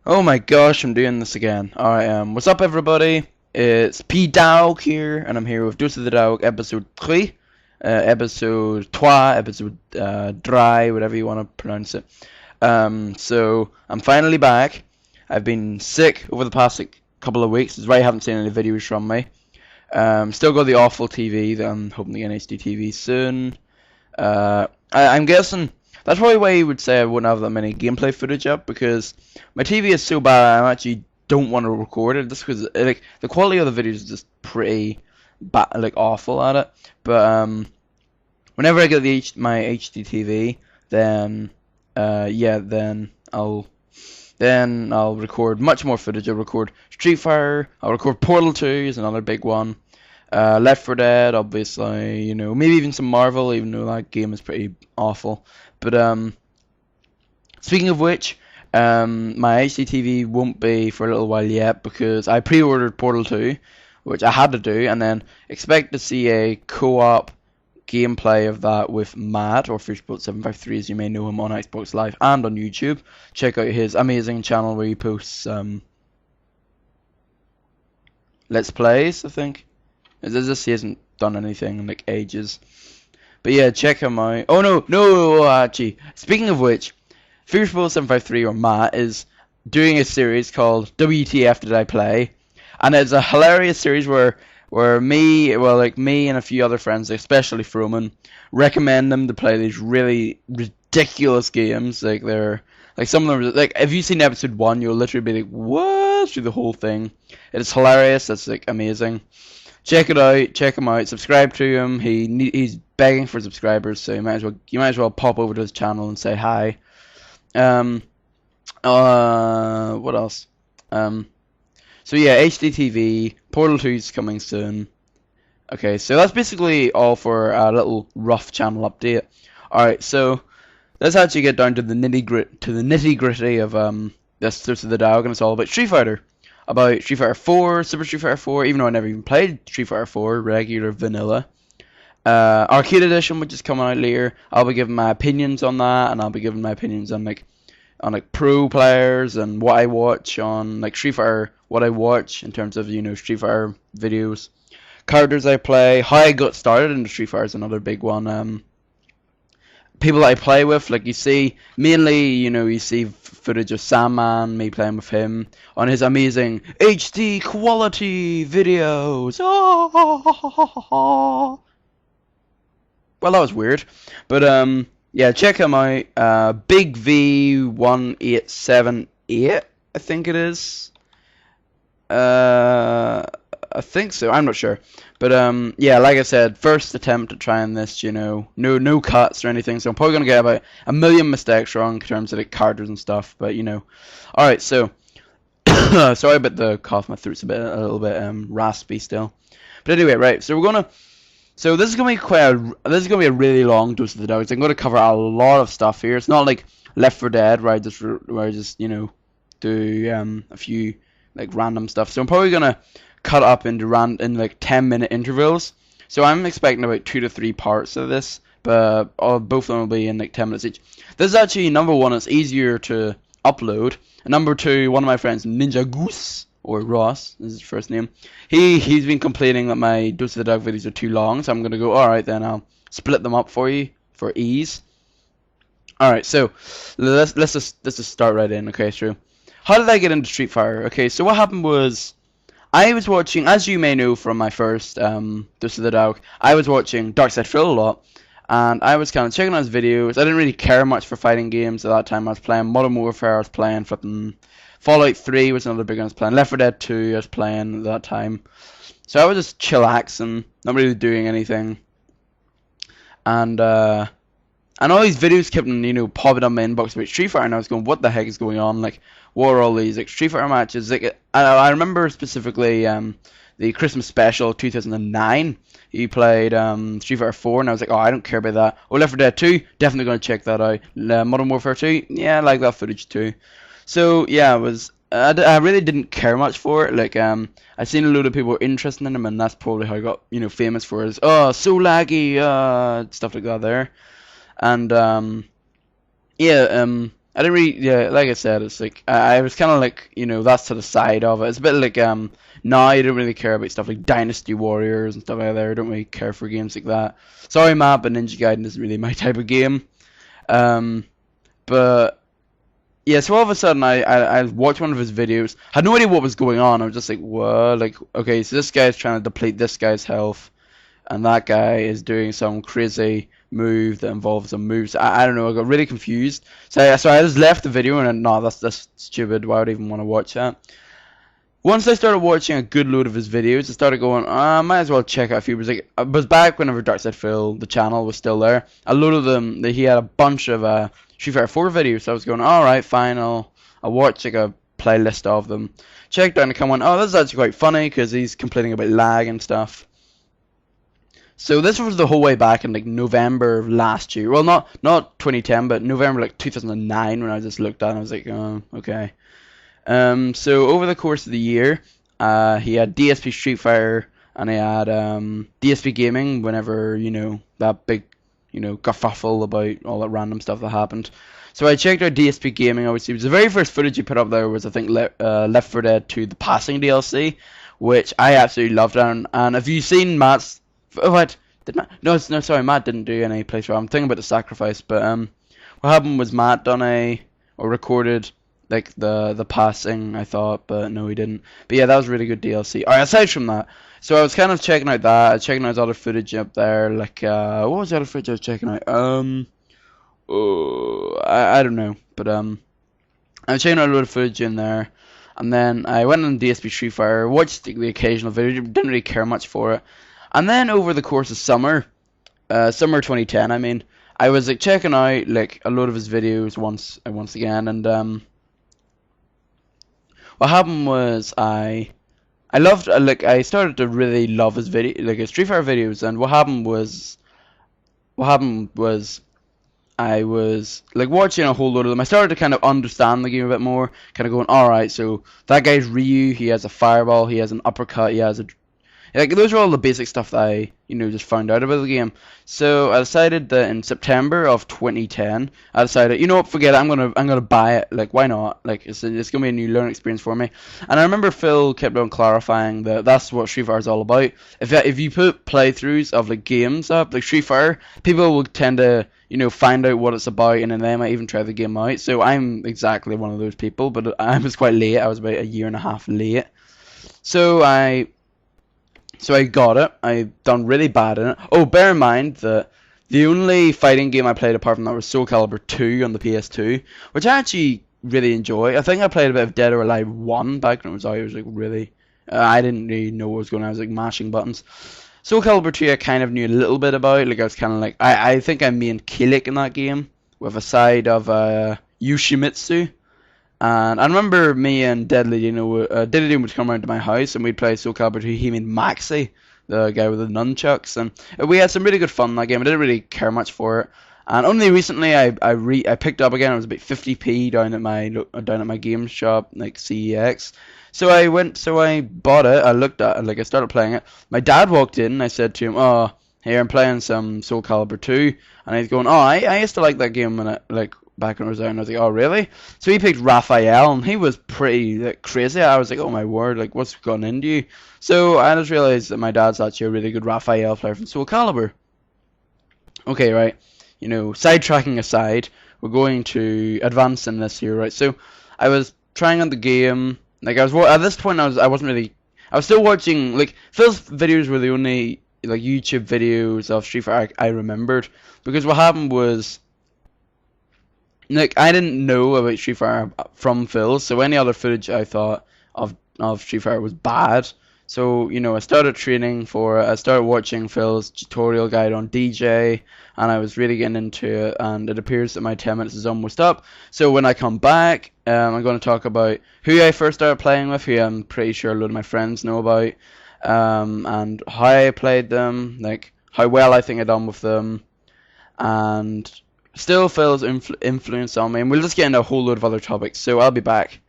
Oh my gosh, I'm doing this again. Alright, what's up everybody? It's Pdaaaawg here, and I'm here with Dose of the Dawg episode 3, episode 3, episode dry, whatever you want to pronounce it. So, I'm finally back. I've been sick over the past couple of weeks, that's why I haven't seen any videos from me. Still got the awful TV that I'm hoping to get an HD TV soon. I'm guessing that's probably why you would say I wouldn't have that many gameplay footage up, because my TV is so bad I actually don't want to record it just because like the quality of the videos is just pretty bad, like awful at it. But whenever I get my HD TV, then yeah, then I'll record much more footage. I'll record Street Fighter. I'll record Portal 2 is another big one. Left 4 Dead, obviously, maybe even some Marvel, even though that game is pretty awful. But speaking of which, my HD TV won't be for a little while yet because I pre-ordered Portal 2, which I had to do, and then expect to see a co-op gameplay of that with Matt, or Fishbolt753 as you may know him, on Xbox Live and on YouTube. Check out his amazing channel where he posts Let's Plays, I think. He hasn't done anything in like ages. But yeah, check him out. Oh no, actually. Speaking of which, Fishbolt753 or Matt is doing a series called WTF Did I Play? And it's a hilarious series where me and a few other friends, especially Froman, recommend them to play these really ridiculous games. Like some of them, like if you've seen episode 1, you'll literally be like, what? Through the whole thing. It's hilarious. It's like amazing. Check it out. Check him out. Subscribe to him. He's begging for subscribers, so you might as well pop over to his channel and say hi. What else? So yeah, HDTV, Portal 2 is coming soon. Okay, so that's basically all for a little rough channel update. Alright, so let's actually get down to the nitty gritty of this Dose of the Dawg, and it's all about Street Fighter. About Street Fighter 4, Super Street Fighter 4, even though I never even played Street Fighter 4, regular vanilla. Arcade Edition, which is coming out later. I'll be giving my opinions on that, and I'll be giving my opinions on like pro players and what I watch on like Street Fighter, what I watch in terms of Street Fighter videos, characters I play, how I got started into Street Fighter is another big one. People that I play with, like you see footage of Sandman, me playing with him on his amazing HD quality videos. Oh. Well, that was weird, but yeah, check him out. Big V1878, I think it is. I think so. I'm not sure, but yeah, like I said, first attempt at trying this. No cuts or anything, so I'm probably gonna get about a million mistakes wrong in terms of the characters and stuff. But all right. So sorry about the cough. My throat's a little bit raspy still. But anyway, right. So this is gonna be a really long Dose of the Dawg. I'm gonna cover a lot of stuff here. It's not like Left 4 Dead where I just do a few like random stuff. So I'm probably gonna cut up into like 10-minute intervals. So I'm expecting about 2 to 3 parts of this, but both of them will be in like 10 minutes each. This is actually number one. It's easier to upload. And number two, one of my friends, Ninja Goose, or Ross is his first name. He's been complaining that my Dose of the Dawg videos are too long, so I'm gonna go. All right, then I'll split them up for you for ease. All right, so let's just start right in. Okay, true. How did I get into Street Fighter? Okay, so what happened was I was watching, as you may know from my first Dose of the Dawg, I was watching Dark Side Phil a lot, and I was kind of checking out his videos. I didn't really care much for fighting games at that time. I was playing Modern Warfare, I was playing flipping Fallout 3 was another big one I was playing, Left 4 Dead 2 I was playing at that time. So I was just chillaxing, not really doing anything. And all these videos kept popping up in my inbox about Street Fighter, and I was going, what the heck is going on? Like, what are all these like Street Fighter matches? Like, I remember specifically the Christmas special 2009. He played Street Fighter 4, and I was like, oh, I don't care about that. Oh, Left 4 Dead 2, definitely going to check that out. Modern Warfare 2, yeah, I like that footage too. So yeah, I really didn't care much for it. Like I seen a load of people were interested in him, and that's probably how I got famous for his so laggy stuff like that there. And yeah, I didn't really, yeah, like I said, it's like I was kind of like, you know, that's to the side of it. It's a bit like now I don't really care about stuff like Dynasty Warriors and stuff like that. I don't really care for games like that. Sorry, Matt, but Ninja Gaiden isn't really my type of game. Um, but yeah, so all of a sudden I watched one of his videos. Had no idea what was going on. I was just like, what? Like, okay, so this guy's trying to deplete this guy's health, and that guy is doing some crazy move that involves some moves. I don't know. I got really confused. So I just left the video and no, that's stupid. Why would I even want to watch that? Once I started watching a good load of his videos, I started going, I might as well check out a few. It was back whenever Darkside Phil, the channel, was still there. A load of them, he had a bunch of Street Fighter 4 videos. So I was going, alright, fine, I'll watch like a playlist of them. Checked out and come on, oh, this is actually quite funny because he's complaining about lag and stuff. So this was the whole way back in like November of last year. Well, not 2010, but November like 2009 when I just looked at it and I was like, oh, okay. So over the course of the year, he had DSP Street Fighter and he had DSP Gaming whenever, you know, that big, you know, kerfuffle about all that random stuff that happened. So I checked out DSP Gaming, obviously. It was the very first footage he put up there was, I think, Left 4 Dead 2 The Passing DLC, which I absolutely loved. And if you've seen Matt's... What? Did Matt? No, sorry, Matt didn't do any playthrough. I'm thinking about the sacrifice, but what happened was Matt done or recorded like the passing, I thought, but no, he didn't. But yeah, that was really good DLC. Alright, aside from that, so I was kind of checking out checking out other footage up there, like what was the other footage I was checking out? I don't know, but I was checking out a lot of footage in there, and then I went on DSP Street Fighter, watched the occasional video, didn't really care much for it. And then over the course of summer 2010, I mean, I was like checking out like a lot of his videos once again, and what happened was I loved like I started to really love his his Street Fighter videos, and what happened was I was like watching a whole load of them. I started to kind of understand the game a bit more, kind of going, all right, so that guy's Ryu, he has a fireball, he has an uppercut, he has a like those are all the basic stuff that I, you know, just found out about the game. So I decided that in September of 2010, I decided, you know what, forget it, I'm gonna buy it. Like, why not? Like, it's gonna be a new learning experience for me. And I remember Phil kept on clarifying that that's what Street Fighter is all about. If you put playthroughs of like games up, like Street Fighter, people will tend to, you know, find out what it's about, and then they might even try the game out. So I'm exactly one of those people, but I was quite late. I was about a year and a half late. So I got it. I done really bad in it. Oh, bear in mind that the only fighting game I played apart from that was Soul Calibur 2 on the PS2, which I actually really enjoy. I think I played a bit of Dead or Alive 1 back when it was out. It was like really... I didn't really know what was going on. I was like mashing buttons. Soul Calibur 2 I kind of knew a little bit about. Like I was kind of like... I think I main Kilik in that game with a side of Yoshimitsu. And I remember me and Deadly Dino would come around to my house and we'd play Soul Calibur 2. He made Maxi, the guy with the nunchucks, and we had some really good fun in that game. I didn't really care much for it, and only recently I picked up again. It was about 50p down at my game shop, like CEX. So I bought it. I looked at it, like I started playing it. My dad walked in and I said to him, "Oh, here I'm playing some Soul Calibur 2," and he's going, "Oh, I used to like that game when back when I was there," and I was like, "Oh, really?" So he picked Raphael, and he was pretty like crazy. I was like, "Oh my word! Like, what's gone into you?" So I just realized that my dad's actually a really good Raphael player from Soul Calibur. Okay, right. You know, sidetracking aside, we're going to advance in this here, right? So I was trying on the game. Like I was at this point, I was still watching. Like Phil's videos were the only like YouTube videos of Street Fighter I remembered, because what happened was, like, I didn't know about Street Fighter from Phil, so any other footage I thought of Street Fighter was bad. So, you know, I started training for it. I started watching Phil's tutorial guide on DJ, and I was really getting into it, and it appears that my 10 minutes is almost up. So when I come back, I'm going to talk about who I first started playing with, who I'm pretty sure a lot of my friends know about, and how I played them, like, how well I think I done with them, and still Phil's influence on me, and we'll just get into a whole load of other topics, so I'll be back.